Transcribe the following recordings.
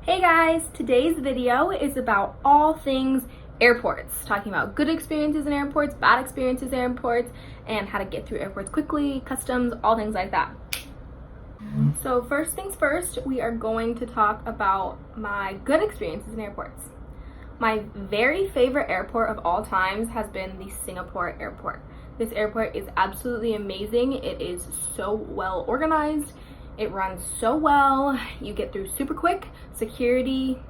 Hey guys, today's video is about all things airports, talking about good experiences in airports, bad experiences in airports, and how to get through airports quickly, customs, all things like that. So first things first, we are going to talk about my good experiences in airports. My very favorite airport of all times has been the Singapore airport. This airport is absolutely amazing. It is so well organized. It runs so well. You get through super quick. Security,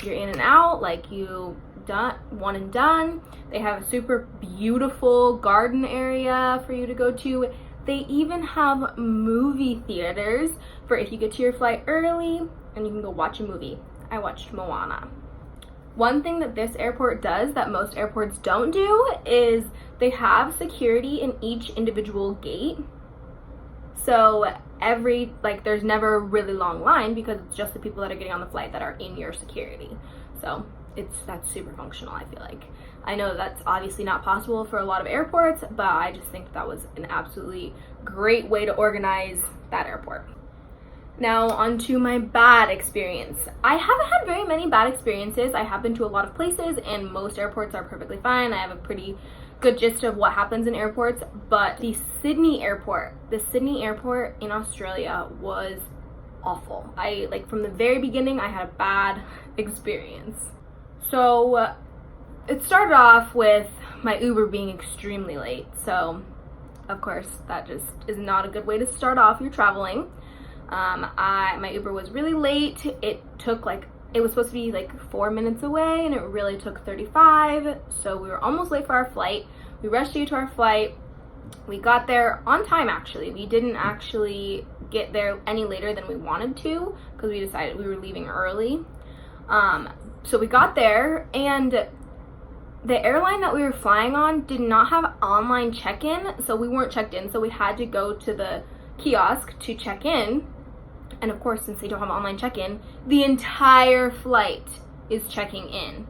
you're in and out, like you done, one and done. They have a super beautiful garden area for you to go to. They even have movie theaters for if you get to your flight early and you can go watch a movie. I watched Moana. One thing that this airport does that most airports don't do is they have security in each individual gate. So there's never a really long line because it's just the people that are getting on the flight that are in your security. So that's super functional, I feel like. I know that's obviously not possible for a lot of airports, but I just think that was an absolutely great way to organize that airport. Now on to my bad experience. I haven't had very many bad experiences. I have been to a lot of places and most airports are perfectly fine. I have a pretty good gist of what happens in airports, but the Sydney airport in Australia was awful. From the very beginning, I had a bad experience. So it started off with my Uber being extremely late. So of course, that just is not a good way to start off your traveling. My Uber was really late. It was supposed to be 4 minutes away and it really took 35. So we were almost late for our flight. We rushed to our flight. We got there on time actually. We didn't actually get there any later than we wanted to because we decided we were leaving early. So we got there and the airline that we were flying on did not have online check-in. So we weren't checked in. So we had to go to the kiosk to check in. And of course, since they don't have online check-in, the entire flight is checking in.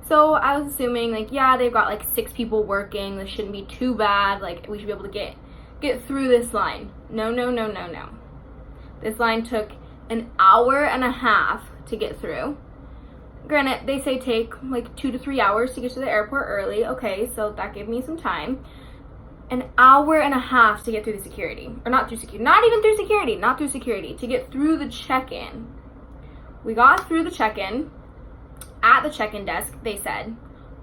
So I was assuming they've got 6 people working. This shouldn't be too bad. We should be able to get through this line. No. This line took an hour and a half to get through. Granted, they say take 2 to 3 hours to get to the airport early. Okay, so that gave me some time. An hour and a half to get through the security. Or not through security. Not even through security. Not through security. To get through the check-in. We got through the check-in. At the check-in desk, they said,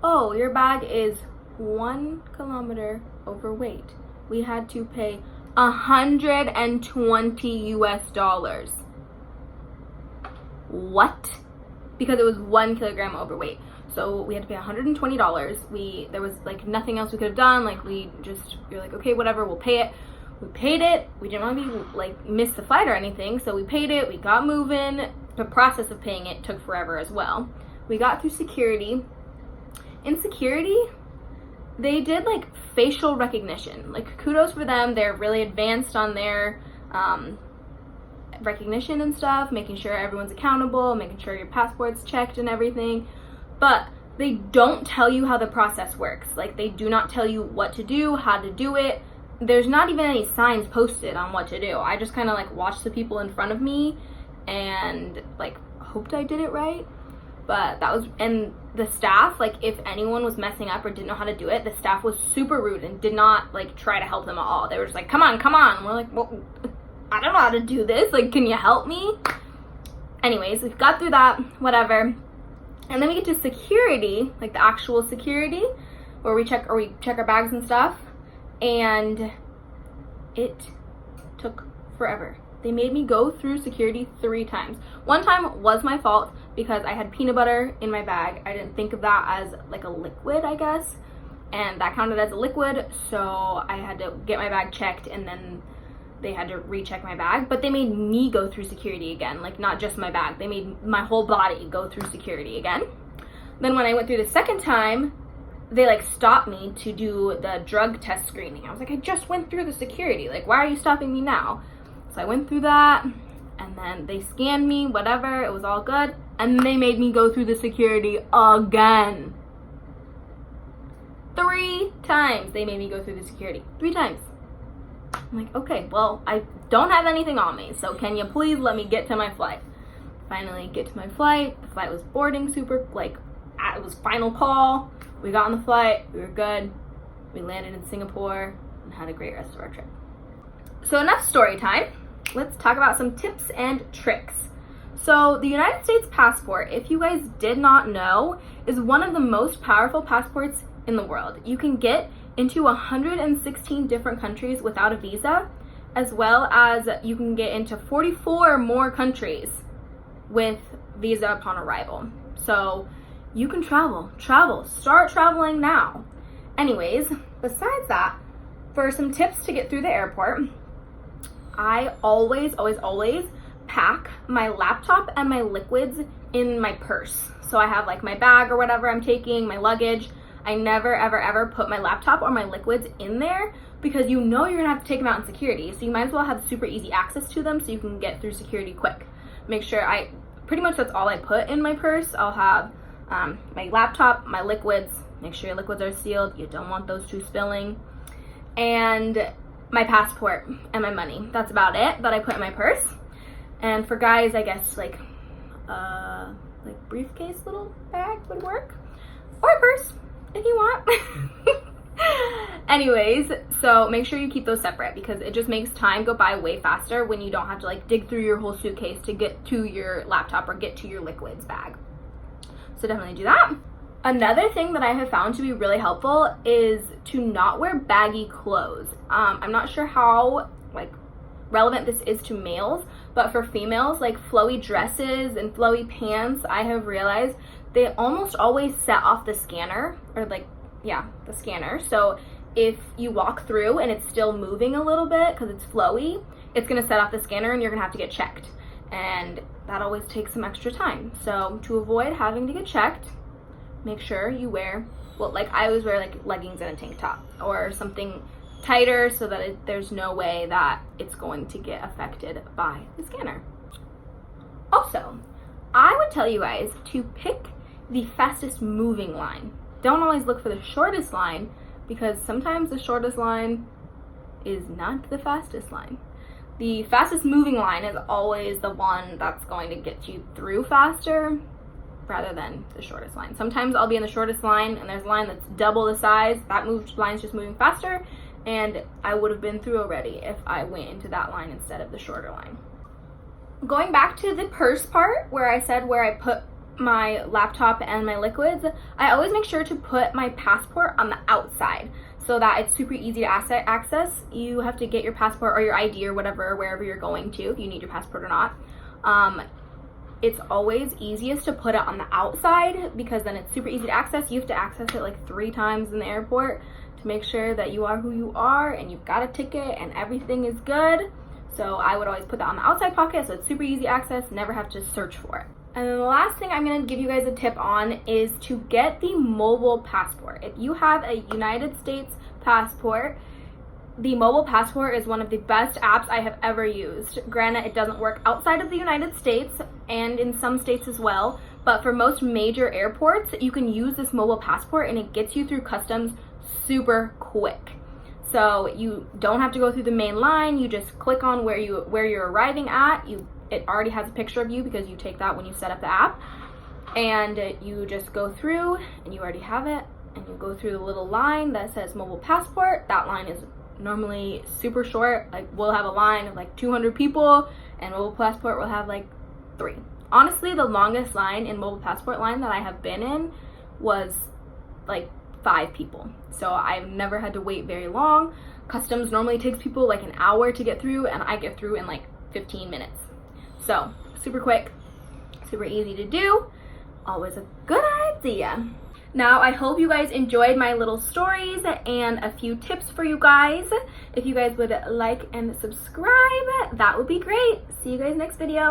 oh, your bag is 1 kilometer overweight. We had to pay $120 US. What? Because it was 1 kilogram overweight. So we had to pay $120. There was nothing else we could have done. You're like, okay, whatever, we'll pay it. We paid it. We didn't want to be miss the flight or anything. So we paid it. We got moving. The process of paying it took forever as well. We got through security. In security, they did facial recognition. Kudos for them. They're really advanced on their recognition and stuff, making sure everyone's accountable, making sure your passport's checked and everything. But they don't tell you how the process works. They do not tell you what to do, how to do it. There's not even any signs posted on what to do. I just kind of watched the people in front of me and hoped I did it right. But and the staff, if anyone was messing up or didn't know how to do it, the staff was super rude and did not try to help them at all. They were just come on. And we're well, I don't know how to do this. Can you help me? Anyways, we got through that, whatever. And then we get to security, the actual security, where we check our bags and stuff. And it took forever. They made me go through security 3 times. One time was my fault because I had peanut butter in my bag. I didn't think of that as a liquid, I guess. And that counted as a liquid. So I had to get my bag checked and then they had to recheck my bag. But they made me go through security again. Not just my bag. They made my whole body go through security again. Then when I went through the second time, they stopped me to do the drug test screening. I was I just went through the security. Why are you stopping me now? So I went through that and then they scanned me, whatever, it was all good. And they made me go through the security again. 3 times they made me go through the security. 3 times. I'm okay, well, I don't have anything on me, so can you please let me get to my flight? finally get to my flight. The flight was boarding super, like, it was final call. We got on the flight, we were good. We landed in Singapore and had a great rest of our trip. So enough story time. Let's talk about some tips and tricks. So the United States passport, if you guys did not know, is one of the most powerful passports in the world. You can get into 116 different countries without a visa, as well as you can get into 44 more countries with visa upon arrival. So you can travel, start traveling now. Anyways, besides that, for some tips to get through the airport, I always pack my laptop and my liquids in my purse. So I have like my bag or whatever I'm taking, my luggage. I never ever put my laptop or my liquids in there because you know you're gonna have to take them out in security. So you might as well have super easy access to them so you can get through security quick. Make sure pretty much that's all I put in my purse. I'll have my laptop, my liquids, make sure your liquids are sealed. You don't want those two spilling. And my passport and my money. That's about it that I put in my purse. And for guys, I guess like briefcase little bag would work, or a purse if you want. Anyways, so make sure you keep those separate because it just makes time go by way faster when you don't have to like dig through your whole suitcase to get to your laptop or get to your liquids bag. So definitely do that. Another thing that I have found to be really helpful is to not wear baggy clothes. I'm not sure how like relevant this is to males, but for females, like flowy dresses and flowy pants, I have realized they almost always set off the scanner, or the scanner. So if you walk through and it's still moving a little bit because it's flowy, it's gonna set off the scanner and you're gonna have to get checked. And that always takes some extra time. So to avoid having to get checked, make sure you wear, I always wear like leggings and a tank top or something tighter so that there's no way that it's going to get affected by the scanner. Also, I would tell you guys to pick the fastest moving line. Don't always look for the shortest line because sometimes the shortest line is not the fastest line. The fastest moving line is always the one that's going to get you through faster rather than the shortest line. Sometimes I'll be in the shortest line and there's a line that's double the size. That line's just moving faster and I would have been through already if I went into that line instead of the shorter line. Going back to the purse part where I said where I put my laptop and my liquids, I always make sure to put my passport on the outside so that it's super easy to access. You have to get your passport or your ID or whatever, wherever you're going to, if you need your passport or not. It's always easiest to put it on the outside because then it's super easy to access. You have to access it like 3 times in the airport to make sure that you are who you are and you've got a ticket and everything is good. So I would always put that on the outside pocket so it's super easy access, never have to search for it. And then the last thing I'm going to give you guys a tip on is to get the mobile passport. If you have a United States passport, the mobile passport is one of the best apps I have ever used. Granted, it doesn't work outside of the United States and in some states as well, but for most major airports, you can use this mobile passport and it gets you through customs super quick. So you don't have to go through the main line. You just click on where you're arriving at. It already has a picture of you because you take that when you set up the app. And you just go through and you already have it. And you go through the little line that says mobile passport. That line is normally super short. Like we'll have a line of like 200 people and mobile passport will have like 3. Honestly, the longest line in mobile passport line that I have been in was like 5 people. So I've never had to wait very long. Customs normally takes people like an hour to get through and I get through in like 15 minutes. So super quick, super easy to do, always a good idea. Now, I hope you guys enjoyed my little stories and a few tips for you guys. If you guys would like and subscribe, that would be great. See you guys next video.